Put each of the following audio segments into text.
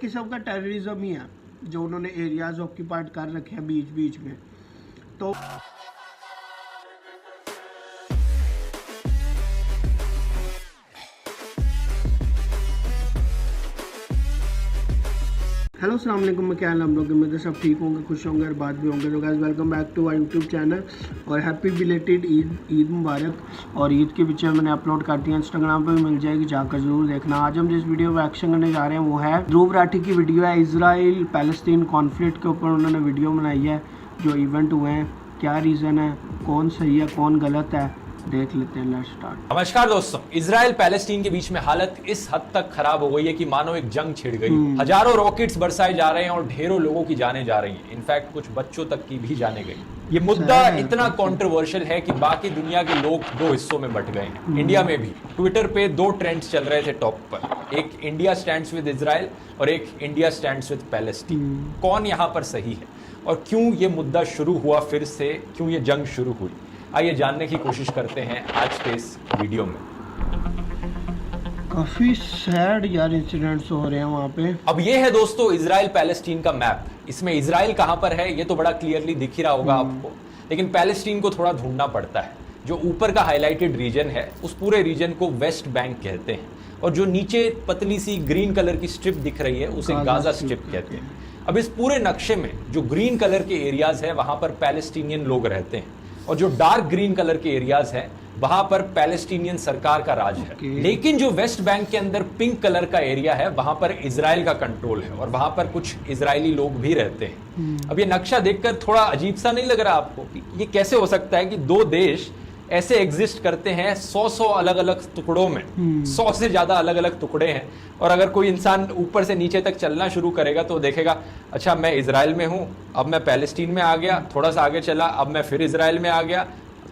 किस्म का टेररिज्म ही है जो उन्होंने एरियाज ऑक्यूपाइड कर रखे हैं बीच बीच में। तो हेलो अस्सलाम वालेकुम, मैं क्या हम लोग उम्मीद है सब ठीक होंगे, खुश होंगे और बात भी होंगे। तो guys welcome back to our YouTube channel और हैप्पी बिलेटेड ईद मुबारक। और ईद की पिक्चर मैंने अपलोड कर दी है, इंस्टाग्राम पे भी मिल जाएगी, जाकर जरूर देखना। आज हम जिस वीडियो पर एक्शन करने जा रहे हैं वो है ध्रुव राठी की वीडियो है। इजराइल पैलेस्टीन कॉन्फ्लिक्ट के ऊपर उन्होंने वीडियो बनाई है, जो इवेंट हुए हैं, क्या रीज़न है, कौन सही है कौन गलत है, देख लेते हैं। Let's start. नमस्कार दोस्तों, इजराइल पैलेस्टीन के बीच में हालत इस हद तक खराब हो गई है कि मानो एक जंग छिड़ गई। हजारों रॉकेट्स बरसाए जा रहे हैं और ढेरों लोगों की जानें जा रही हैं। इनफैक्ट कुछ बच्चों तक की भी जाने गई। ये मुद्दा इतना कंट्रोवर्शियल है कि बाकी दुनिया के लोग दो हिस्सों में बट गए हैं। इंडिया में भी ट्विटर पे दो ट्रेंड्स चल रहे थे टॉप पर, एक इंडिया स्टैंड्स विद इजराइल और एक इंडिया स्टैंड्स विद पैलेस्टीन। कौन यहाँ पर सही है और क्यों ये मुद्दा शुरू हुआ फिर से, क्यों ये जंग शुरू हुई, आइए जानने की कोशिश करते हैं आज के इस वीडियो में। काफी सैड यार इंसिडेंट्स हो रहे हैं वहाँ पे। अब ये है दोस्तों इजराइल पैलेस्टीन का मैप। इसमें इजराइल कहाँ पर है ये तो बड़ा क्लियरली दिख ही रहा होगा आपको, लेकिन पैलेस्टीन को थोड़ा ढूंढना पड़ता है। जो ऊपर का हाईलाइटेड रीजन है उस पूरे रीजन को वेस्ट बैंक कहते हैं, और जो नीचे पतली सी ग्रीन कलर की स्ट्रिप दिख रही है उसे गाजा स्ट्रिप कहते हैं। अब इस पूरे नक्शे में जो ग्रीन कलर के एरियाज है वहां पर पैलेस्टीनियन लोग रहते हैं, और जो डार्क ग्रीन कलर के एरियाज हैं वहां पर पैलेस्टीनियन सरकार का राज है। लेकिन जो वेस्ट बैंक के अंदर पिंक कलर का एरिया है वहां पर इजराइल का कंट्रोल है और वहां पर कुछ इजरायली लोग भी रहते हैं। अब ये नक्शा देखकर थोड़ा अजीब सा नहीं लग रहा आपको कि ये कैसे हो सकता है कि दो देश ऐसे एग्जिस्ट करते हैं 100 अलग अलग टुकड़ों में, 100 से ज्यादा अलग अलग टुकड़े हैं। और अगर कोई इंसान ऊपर से नीचे तक चलना शुरू करेगा तो देखेगा अच्छा मैं इजराइल में हूं, अब मैं पैलेस्टीन में आ गया, थोड़ा सा आगे चला अब मैं फिर इजराइल में आ गया,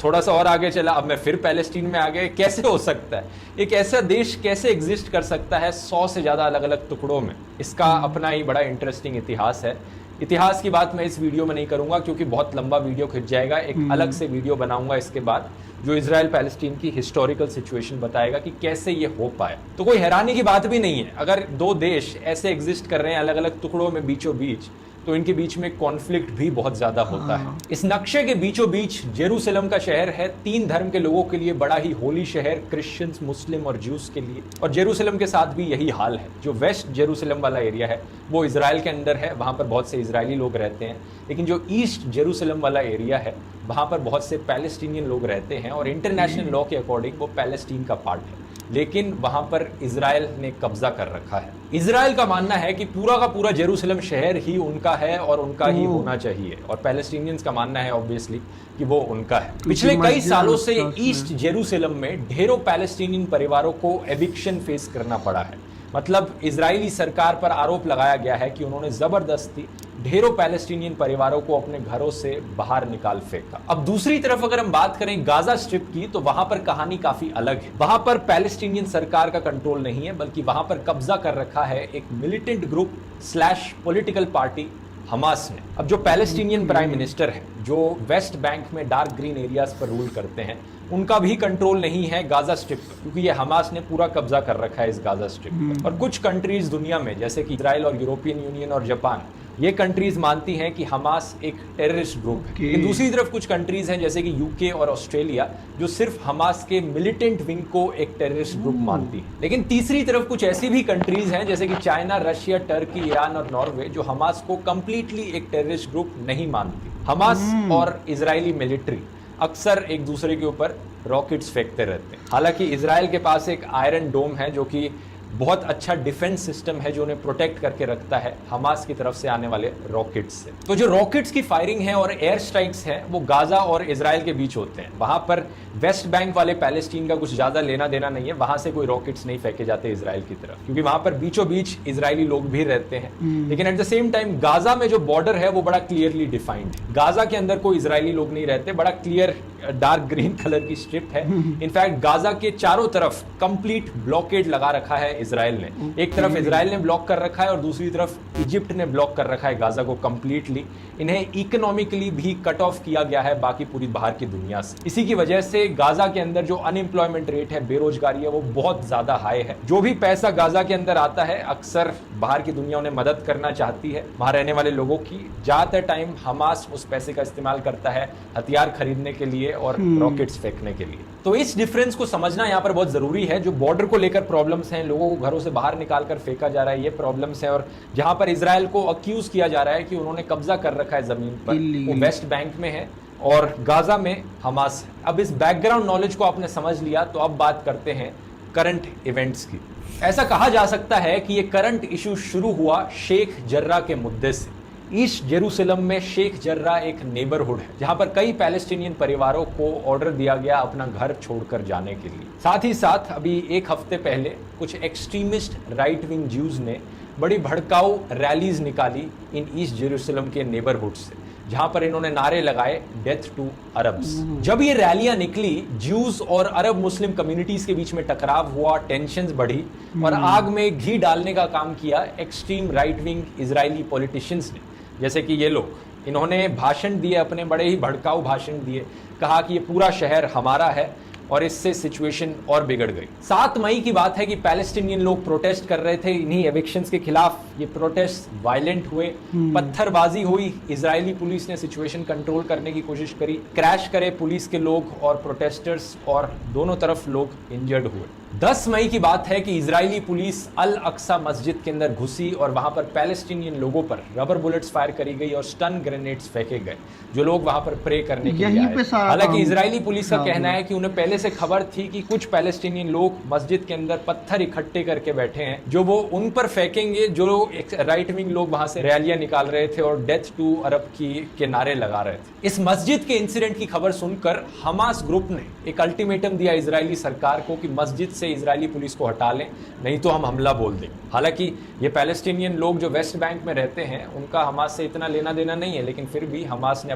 थोड़ा सा और आगे चला अब मैं फिर पैलेस्टीन में आ गया। कैसे हो सकता है? एक ऐसा देश कैसे एग्जिस्ट कर सकता है 100 से ज्यादा अलग अलग टुकड़ों में? इसका अपना ही बड़ा इंटरेस्टिंग इतिहास है। इतिहास की बात मैं इस वीडियो में नहीं करूंगा क्योंकि बहुत लंबा वीडियो खिंच जाएगा। एक अलग से वीडियो बनाऊंगा इसके बाद जो इजराइल पैलेस्टीन की हिस्टोरिकल सिचुएशन बताएगा कि कैसे ये हो पाया। तो कोई हैरानी की बात भी नहीं है, अगर दो देश ऐसे एग्जिस्ट कर रहे हैं अलग अलग टुकड़ों में बीचों बीच, तो इनके बीच में कॉन्फ्लिक्ट भी बहुत ज्यादा होता है। इस नक्शे के बीचों बीच जेरूसलम का शहर है, 3 धर्म के लोगों के लिए बड़ा ही होली शहर, क्रिश्चियंस, मुस्लिम और ज्यूस के लिए। और जेरूसलम के साथ भी यही हाल है। जो वेस्ट जेरूसलम वाला एरिया है वो इजराइल के अंदर है, वहां पर बहुत से इजरायली लोग रहते हैं। लेकिन जो ईस्ट जेरूसलम वाला एरिया है वहां पर बहुत से पैलेस्टीनियन लोग रहते हैं और इंटरनेशनल लॉ के अकॉर्डिंग वो पैलेस्टीन का पार्ट है, लेकिन वहां पर इजराइल ने कब्जा कर रखा है। इजराइल का मानना है कि पूरा का पूरा जेरूसलम शहर ही उनका है और उनका ही होना चाहिए, और पैलेस्टीनियंस का मानना है ऑब्वियसली कि वो उनका है। पिछले कई सालों से ईस्ट जेरूसलम में ढेरों पैलेस्टीनियन परिवारों को एविक्शन फेस करना पड़ा है। मतलब इजरायली सरकार पर आरोप लगाया गया है कि उन्होंने जबरदस्ती ढेरों पैलेस्टीनियन परिवारों को अपने घरों से बाहर निकाल फेंका। अब दूसरी तरफ अगर हम बात करें गाजा स्ट्रिप की, तो वहां पर कहानी काफी अलग है। वहां पर पैलेस्टीनियन सरकार का कंट्रोल नहीं है, बल्कि वहां पर कब्जा कर रखा है एक militant group / political party Hamas ने। अब जो पैलेस्टीनियन प्राइम मिनिस्टर है जो वेस्ट बैंक में डार्क ग्रीन एरियाज पर रूल करते हैं, उनका भी कंट्रोल नहीं है गाजा स्ट्रिप पर, क्योंकि ये हमास ने पूरा कब्जा कर रखा है इस गाजा स्ट्रिप पर। और कुछ कंट्रीज दुनिया में जैसे कि इजराइल और यूरोपियन यूनियन और जापान, ये कंट्रीज मानती हैं कि हमास एक टेररिस्ट ग्रुप है। लेकिन दूसरी तरफ कुछ कंट्रीज हैं जैसे कि यूके और ऑस्ट्रेलिया जो सिर्फ हमास के मिलिटेंट विंग को एक टेररिस्ट ग्रुप मानती है। लेकिन तीसरी तरफ कुछ ऐसी भी कंट्रीज हैं जैसे कि चाइना, रशिया, टर्की, ईरान और नॉर्वे जो हमास को कंप्लीटली एक टेररिस्ट ग्रुप नहीं मानती। हमास और इजरायली मिलिट्री अक्सर एक दूसरे के ऊपर रॉकेट्स फेंकते रहते हैं। हालांकि इजराइल के पास एक आयरन डोम है जो कि बहुत अच्छा डिफेंस सिस्टम है जो उन्हें प्रोटेक्ट करके रखता है हमास की तरफ से आने वाले रॉकेट्स से। तो जो रॉकेट्स की फायरिंग है और एयर स्ट्राइक्स हैं वो गाजा और इजराइल के बीच होते हैं। वहां पर वेस्ट बैंक वाले पैलेस्टीन का कुछ ज्यादा लेना देना नहीं है, वहां से कोई रॉकेट्स नहीं फेंके जाते इजराइल की तरफ, क्योंकि वहां पर बीचों बीच इजरायली लोग भी रहते हैं। लेकिन at the same time Gaza में जो बॉर्डर है वो बड़ा क्लियरली डिफाइंड है। गाजा के अंदर कोई इजरायली लोग नहीं रहते, बड़ा क्लियर डार्क ग्रीन कलर की स्ट्रिप है। इनफैक्ट गाजा के चारों तरफ कंप्लीट ब्लॉकेड लगा रखा है इजराइल ने। एक तरफ इजराइल ने ब्लॉक कर रखा है और दूसरी तरफ इजिप्ट ने ब्लॉक कर रखा है गाजा को कंप्लीटली। इन्हें इकोनॉमिकली भी कट ऑफ किया गया है बाकी पूरी बाहर की दुनिया से। इसी की वजह से गाजा के अंदर जो अनएम्प्लॉयमेंट रेट है, बेरोजगारी है, वो बहुत ज्यादा हाई है। जो भी पैसा गाजा के अंदर आता है अक्सर बाहर की दुनिया उन्हें मदद करना चाहती है, वहां रहने वाले लोगों की। ज्यादातर टाइम हमास उस पैसे का इस्तेमाल करता है हथियार खरीदने के लिए और रॉकेट्स फेंकने के लिए। तो इस डिफरेंस को समझना यहाँ पर बहुत जरूरी है। जो बॉर्डर को लेकर प्रॉब्लम्स हैं, लोगों को घरों से बाहर निकालकर फेंका जा रहा है, ये प्रॉब्लम्स है। और जहां पर इजराइल को अक्यूज किया जा रहा है कि उन्होंने कब्जा कर रखा है जमीन पर, वो वेस्ट बैंक में है और गाजा में हमास है। अब इस बैकग्राउंड नॉलेज को आपने समझ लिया तो अब बात करते हैं करंट इवेंट्स की। ऐसा कहा जा सकता है कि ये करंट इशू शुरू हुआ शेख जर्रा के मुद्दे से। ईस्ट जेरूसलम में शेख जर्रा एक नेबरहुड है जहां पर कई पैलेस्टीनियन परिवारों को ऑर्डर दिया गया अपना घर छोड़कर जाने के लिए। साथ ही साथ अभी एक हफ्ते पहले कुछ एक्सट्रीमिस्ट राइट विंग ज्यूज ने बड़ी भड़काऊ रैलीज निकाली इन ईस्ट जेरूसलम के नेबरहुड से, जहां पर इन्होंने नारे लगाए डेथ टू अरब्स। जब ये रैलियां निकली, ज्यूज और अरब मुस्लिम कम्युनिटीज के बीच में टकराव हुआ, टेंशंस बढ़ी और आग में घी डालने का काम किया extreme right wing Israeli politicians ने। जैसे कि ये लोग, इन्होंने भाषण दिए, अपने बड़े ही भड़काऊ भाषण दिए, कहा कि ये पूरा शहर हमारा है और इससे सिचुएशन और बिगड़ गई। 7 मई की बात है कि पैलेस्टीनियन लोग प्रोटेस्ट कर रहे थे इन्हीं एविक्शंस के खिलाफ। ये प्रोटेस्ट वायलेंट हुए, पत्थरबाजी हुई, इजरायली पुलिस ने सिचुएशन कंट्रोल करने की कोशिश करी, क्रैश करे पुलिस के लोग और प्रोटेस्टर्स और दोनों तरफ लोग इंजर्ड हुए। 10 मई की बात है कि इजरायली पुलिस अल अक्सा मस्जिद के अंदर घुसी और वहां पर पैलेस्टीनियन लोगों पर रबर बुलेट्स फायर करी गई और स्टन ग्रेनेड्स फेंके गए जो लोग वहां पर प्रे करने के लिए आए। हालांकि इजरायली पुलिस का कहना है कि उन्हें पहले से खबर थी कि कुछ पैलेस्टीनियन लोग मस्जिद के अंदर पत्थर इकट्ठे करके बैठे हैं जो वो उन पर फेंकेंगे जो राइट विंग लोग वहां से रैलियां निकाल रहे थे और डेथ टू अरब के नारे लगा रहे थे। इस मस्जिद के इंसिडेंट की खबर सुनकर हमास ग्रुप ने एक अल्टीमेटम दिया इजरायली सरकार को कि मस्जिद से इजरायली पुलिस को हटा लें, नहीं तो हम हमला बोल देंगे। हालांकि ये पैलेस्टीनियन लोग जो वेस्ट बैंक में रहते हैं उनका हमास से इतना लेना देना नहीं है, लेकिन फिर भी हमास ने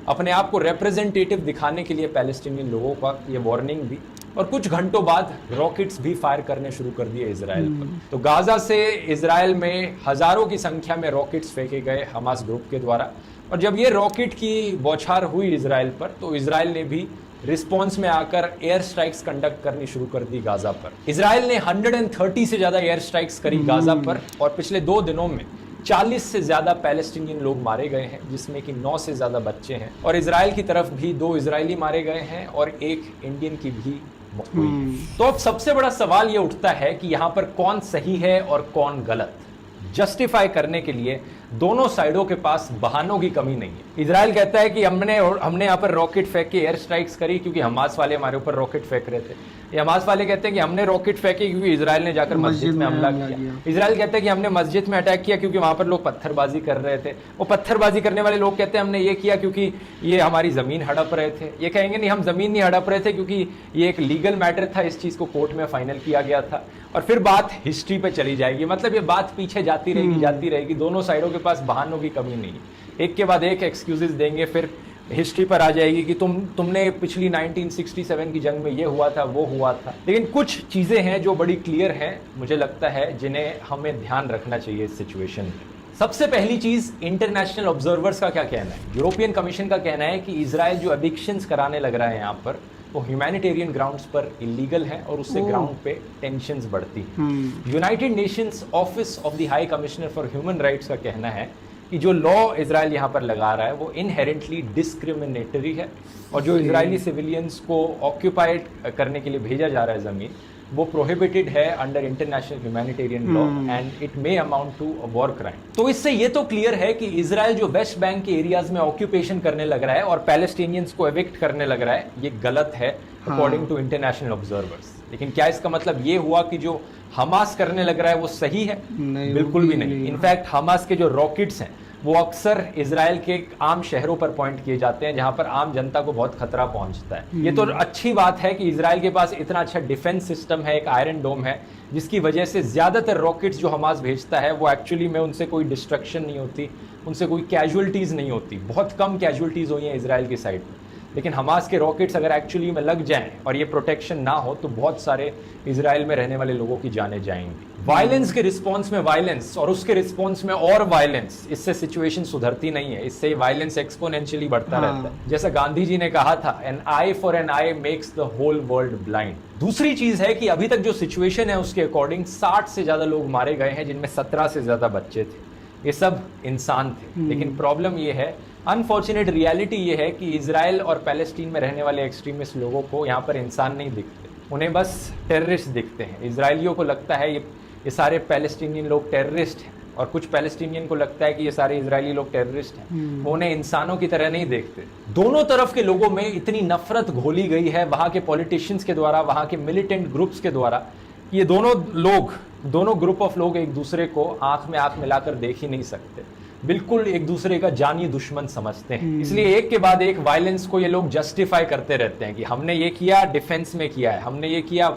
अपने आप को रिप्रेजेंटेटिव दिखाने के लिए पैलेस्टीनियन लोगों का ये वार्निंग दी और कुछ घंटों बाद रॉकेट्स भी फायर करने शुरू कर दिए इजराइल पर। तो गाजा से इजराइल में हजारों की संख्या में रॉकेट्स फेंके गए हमास ग्रुप के द्वारा और जब ये रॉकेट की बौछार हुई इजराइल पर तो इजराइल ने भी रिस्पॉन्स में आकर एयर स्ट्राइक्स कंडक्ट करनी शुरू कर दी गाजा पर। इजराइल ने 130 से ज्यादा एयर स्ट्राइक्स करी गाजा पर और पिछले 2 दिनों में 40 से ज्यादा पैलेस्टीनियन लोग मारे गए हैं जिसमें कि 9 से ज्यादा बच्चे हैं और इजराइल की तरफ भी 2 इजरायली मारे गए हैं और 1 इंडियन की भी मौत हुई। तो अब सबसे बड़ा सवाल ये उठता है कि यहाँ पर कौन सही है और कौन गलत। जस्टिफाई करने के लिए दोनों साइडों के पास बहानों की कमी नहीं है। इजराइल कहता है कि हमने यहाँ पर रॉकेट फेंक के एयर स्ट्राइक्स करी क्योंकि हमास वाले हमारे ऊपर रॉकेट फेंक रहे थे। ये हमास वाले कहते हैं कि हमने रॉकेट फेंके क्योंकि इजराइल ने जाकर मस्जिद में हमला किया। इजराइल कहता है कि हमने मस्जिद में अटैक किया क्योंकि वहां पर लोग पत्थरबाजी कर रहे थे। वो पत्थरबाजी करने वाले लोग कहते हैं हमने ये किया क्योंकि ये हमारी जमीन हड़प रहे थे। ये कहेंगे नहीं, हम जमीन नहीं हड़प रहे थे क्योंकि ये एक लीगल मैटर था, इस चीज को कोर्ट में फाइनल किया गया था। और फिर बात हिस्ट्री पे चली जाएगी, मतलब ये बात पीछे जाती रहेगी। दोनों साइडों के पास बहानों की कमी नहीं है, एक के बाद एक एक्सक्यूजेस देंगे, फिर हिस्ट्री पर आ जाएगी कि तुमने पिछली 1967 की जंग में ये हुआ था, वो हुआ था। लेकिन कुछ चीजें हैं जो बड़ी क्लियर हैं, मुझे लगता है, जिन्हें हमें ध्यान रखना चाहिए इस सिचुएशन में। सबसे पहली चीज, इंटरनेशनल ऑब्जर्वर्स का क्या कहना है। यूरोपियन कमीशन का कहना है कि इजराइल जो एविक्शंस कराने लग रहा है यहाँ पर, वो ह्यूमैनिटेरियन ग्राउंड्स पर इलीगल है और उससे ग्राउंड पे टेंशंस बढ़ती हैं। United Nations office of the high commissioner for human rights का कहना है कि जो लॉ इजराइल यहाँ पर लगा रहा है वो इनहेरेंटली डिस्क्रिमिनेटरी है और जो इजरायली सिविलियंस को ऑक्यूपाइड करने के लिए भेजा जा रहा है जमीन, वो प्रोहिबिटेड है under international humanitarian law and it may amount to a war crime. तो इससे ये तो क्लियर है कि इजराइल जो वेस्ट बैंक के एरियाज में ऑक्यूपेशन करने लग रहा है और पैलेस्टीनियंस को एविक्ट करने लग रहा है, ये गलत है अकॉर्डिंग टू इंटरनेशनल ऑब्जर्वर्स। लेकिन क्या इसका मतलब ये हुआ कि जो हमास करने लग रहा है वो सही है? बिल्कुल भी नहीं। इनफैक्ट हमास के जो रॉकेट्स हैं वो अक्सर इजराइल के आम शहरों पर पॉइंट किए जाते हैं जहां पर आम जनता को बहुत खतरा पहुंचता है। ये तो अच्छी बात है कि इजराइल के पास इतना अच्छा डिफेंस सिस्टम है, एक आयरन डोम है, जिसकी वजह से ज्यादातर रॉकेट्स जो हमास भेजता है वो एक्चुअली में उनसे कोई डिस्ट्रक्शन नहीं होती, उनसे कोई कैजुअलिटीज नहीं होती। बहुत कम कैजुअलिटीज हुई हैं इजराइल की साइड में। लेकिन हमास के रॉकेट्स अगर एक्चुअली में लग जाएं और ये प्रोटेक्शन ना हो तो बहुत सारे इजराइल में रहने वाले लोगों की जानें जाएंगी। वायलेंस के रिस्पॉन्स में वायलेंस और उसके रिस्पॉन्स में और वायलेंस, इससे सिचुएशन सुधरती नहीं है, इससे वायलेंस एक्सपोनेंशियली बढ़ता रहता है। जैसा गांधी जी ने कहा था, an eye for an eye makes the whole world blind. दूसरी चीज है कि अभी तक जो सिचुएशन है उसके अकॉर्डिंग 60 से ज्यादा लोग मारे गए हैं, जिनमें 17 से ज्यादा बच्चे थे। ये सब इंसान थे। लेकिन प्रॉब्लम ये है, अनफॉर्चुनेट रियलिटी ये है कि इजराइल और पैलेस्टीन में रहने वाले एक्सट्रीमिस्ट लोगों को यहाँ पर इंसान नहीं दिखते, उन्हें बस टेररिस्ट दिखते हैं। इजरायलियों को लगता है ये सारे पैलेस्टीनियन लोग टेररिस्ट हैं, और कुछ पैलेस्टीनियन को लगता है कि ये सारे इजरायली लोग टेररिस्ट हैं। वो उन्हें इंसानों की तरह नहीं देखते। दोनों तरफ के लोगों में इतनी नफरत घोली गई है वहाँ के पॉलिटिशियंस के द्वारा, वहाँ के मिलिटेंट ग्रुप्स के द्वारा, ये दोनों ग्रुप ऑफ लोग एक दूसरे को आंख में आंख मिलाकर देख ही नहीं सकते, बिल्कुल एक दूसरे का जानी दुश्मन समझते हैं। इसलिए एक के बाद एक वायलेंस को ये लोग जस्टिफाई करते रहते हैं कि हमने ये किया, डिफेंस में किया है, हमने ये किया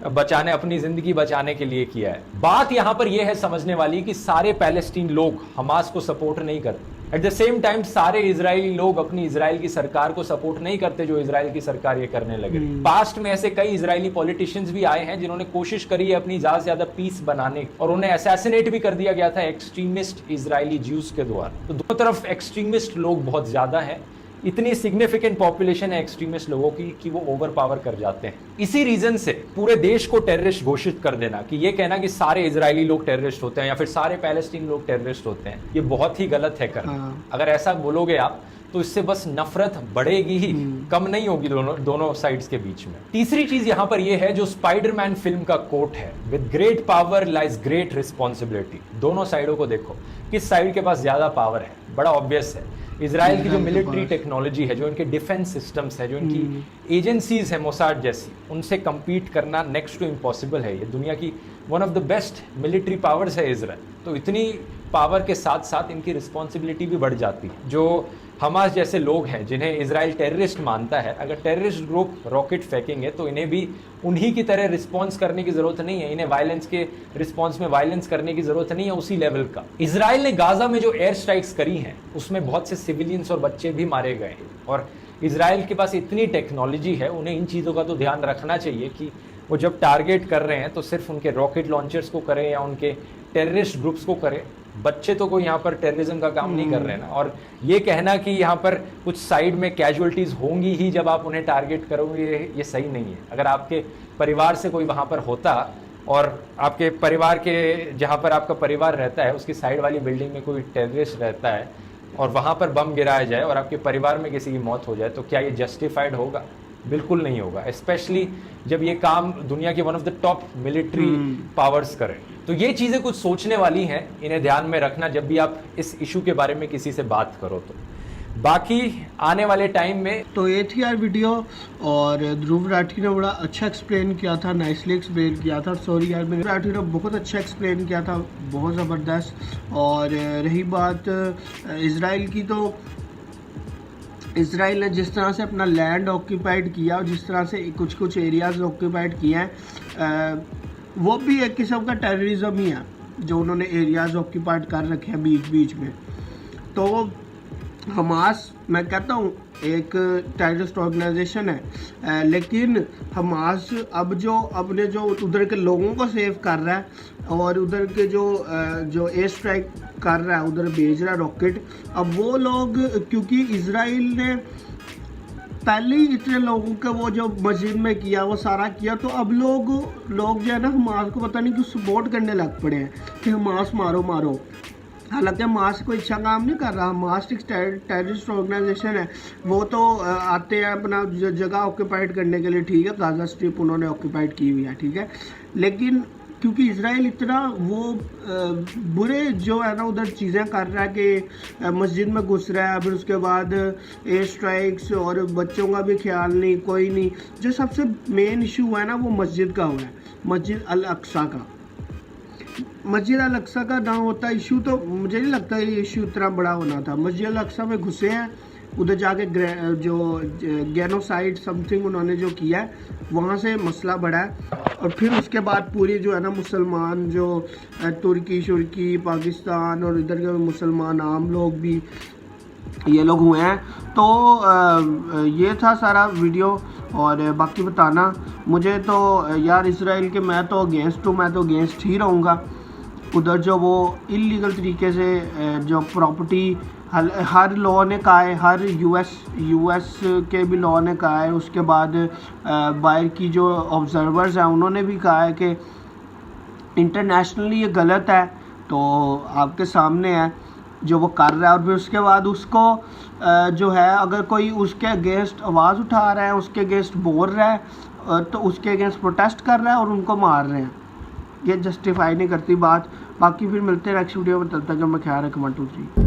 अपनी जिंदगी बचाने के लिए किया है। बात यहां पर यह है समझने वाली कि सारे पैलेस्टीन लोग हमास को सपोर्ट नहीं करते। एट द सेम टाइम सारे इजरायली लोग अपनी इजराइल की सरकार को सपोर्ट नहीं करते, जो इजराइल की सरकार ये करने लगे। पास्ट में ऐसे कई इजरायली पॉलिटिशियंस भी आए हैं जिन्होंने कोशिश करी है अपनी ज्यादा से ज्यादा पीस बनाने की, और उन्हें असैसिनेट भी कर दिया गया था एक्सट्रीमिस्ट इजरायली ज्यूज के द्वारा। तो दोनों तरफ एक्सट्रीमिस्ट लोग बहुत ज्यादा हैं। इतनी सिग्निफिकेंट पॉपुलेशन है एक्सट्रीमिस्ट लोगों की कि वो ओवर पावर कर जाते हैं। इसी रीजन से पूरे देश को टेररिस्ट घोषित कर देना, कि ये कहना कि सारे इजरायली लोग टेररिस्ट होते हैं या फिर सारे पैलेस्टीन लोग टेररिस्ट होते हैं, ये बहुत ही गलत है करना। अगर ऐसा बोलोगे आप तो इससे बस नफरत बढ़ेगी ही, कम नहीं होगी दोनों साइड्स के बीच में। तीसरी चीज यहां पर यह है जो स्पाइडरमैन फिल्म का कोट है, with great power lies great responsibility. दोनों साइडों को देखो, किस साइड के पास ज्यादा पावर है, बड़ा ऑब्वियस है। इजराइल की जो मिलिट्री टेक्नोलॉजी है, जो इनके डिफेंस सिस्टम्स है, जो इनकी एजेंसीज है मोसाद जैसी, उनसे compete करना नेक्स्ट टू इम्पॉसिबल है। ये दुनिया की one of the best military powers है इजराइल। तो इतनी पावर के साथ साथ इनकी रिस्पॉन्सिबिलिटी भी बढ़ जाती है। जो हमास जैसे लोग हैं जिन्हें इजराइल टेररिस्ट मानता है, अगर टेररिस्ट ग्रुप रॉकेट फेंकेंगे तो इन्हें भी उन्हीं की तरह रिस्पॉन्स करने की जरूरत नहीं है। इन्हें वायलेंस के रिस्पॉन्स में वायलेंस करने की जरूरत नहीं है उसी लेवल का। इजराइल ने गाजा में जो एयर स्ट्राइक्स करी हैं उसमें बहुत से सिविलियंस और बच्चे भी मारे गए हैं, और इजराइल के पास इतनी टेक्नोलॉजी है, उन्हें इन चीज़ों का तो ध्यान रखना चाहिए कि वो जब टारगेट कर रहे हैं तो सिर्फ उनके रॉकेट लॉन्चर्स को करें या उनके टेररिस्ट ग्रुप्स को करें। बच्चे तो कोई यहाँ पर टेररिज्म का काम नहीं कर रहे हैं ना। और ये कहना कि यहाँ पर कुछ साइड में कैजुअलिटीज होंगी ही जब आप उन्हें टारगेट करोगे, ये सही नहीं है। अगर आपके परिवार से कोई वहाँ पर होता और आपके परिवार के, जहाँ पर आपका परिवार रहता है उसकी साइड वाली बिल्डिंग में कोई टेररिस्ट रहता है और वहाँ पर बम गिराया जाए और आपके परिवार में किसी की मौत हो जाए, तो क्या ये जस्टिफाइड होगा? बिल्कुल नहीं होगा, स्पेशली जब ये काम दुनिया के one of the top military powers करें। तो ये चीज़ें कुछ सोचने वाली हैं, इन्हें ध्यान में रखना जब भी आप इस इशू के बारे में किसी से बात करो। तो बाकी आने वाले टाइम में तो ये थी यार वीडियो, और ध्रुव राठी ने बड़ा अच्छा एक्सप्लेन किया था, नाइसली एक्सप्लेन किया था। सॉरी यार, ध्रुव राठी ने बहुत अच्छा एक्सप्लेन किया था, बहुत ज़बरदस्त। और रही बात इजराइल की, तो इजराइल ने जिस तरह से अपना लैंड ऑक्यूपाइड किया और जिस तरह से कुछ एरियाज़ ऑक्यूपाइड किए हैं, वो भी एक किस्म का टेररिज्म ही है जो उन्होंने एरियाज़ ऑक्यूपाइड कर रखे हैं बीच बीच में। तो हमास, मैं कहता हूँ, एक टेररिस्ट ऑर्गेनाइजेशन है, लेकिन हमास अब जो उधर के लोगों को सेव कर रहा है और उधर के जो एयर स्ट्राइक कर रहा है, उधर भेज रहा है रॉकेट। अब वो लोग, क्योंकि इजराइल ने पहले ही इतने लोगों के वो जो मस्जिद में किया वो सारा किया, तो अब लोग जो है ना हमास को पता नहीं क्यों सपोर्ट करने लग पड़े हैं कि हमास मारो। हालांकि हमास कोई अच्छा काम नहीं कर रहा। हमास एक टेररिस्ट ऑर्गेनाइजेशन है, वो तो आते हैं अपना जगह ऑक्यूपाइड करने के लिए, ठीक है, गाजा स्ट्रिप उन्होंने ऑक्यूपाइड की हुई है, ठीक है। लेकिन क्योंकि इजराइल इतना वो बुरे जो है ना उधर चीज़ें कर रहा है कि मस्जिद में घुस रहा है, फिर उसके बाद एयर स्ट्राइक्स, और बच्चों का भी ख्याल नहीं, कोई नहीं। जो सबसे मेन इशू हुआ है ना वो मस्जिद का हुआ है, मस्जिद अल अक्सा का। मस्जिद अल अक्सा का ना होता इशू तो मुझे नहीं लगता ये इशू इतना बड़ा होना था। मस्जिद अल अक्सा में घुसे हैं, उधर जाके जो गेनोसाइड समथिंग उन्होंने जो किया है वहाँ से मसला बढ़ा है। और फिर उसके बाद पूरी जो है ना मुसलमान, जो तुर्की शुर्की पाकिस्तान और इधर के मुसलमान आम लोग भी ये लोग हुए हैं। तो ये था सारा वीडियो। और बाकी बताना मुझे तो यार इसराइल के, मैं तो अगेंस्ट हूँ, मैं तो अगेंस्ट ही रहूँगा। उधर जो वो इलीगल तरीके से जो प्रॉपर्टी हर लॉ ने कहा है, हर यूएस के भी लॉ ने कहा है, उसके बाद बाहर की जो ऑब्जर्वर्स हैं उन्होंने भी कहा है कि इंटरनेशनली ये गलत है। तो आपके सामने है जो वो कर रहा है। और फिर उसके बाद उसको जो है अगर कोई उसके अगेंस्ट आवाज़ उठा रहा है, उसके अगेंस्ट बोल रहा है, तो उसके अगेंस्ट प्रोटेस्ट कर रहा है और उनको मार रहे हैं। ये जस्टिफाई नहीं करती बात। बाकी फिर मिलते हैं नेक्स्ट वीडियो में, तब तक मैं ख्याल रखें 1 2 3।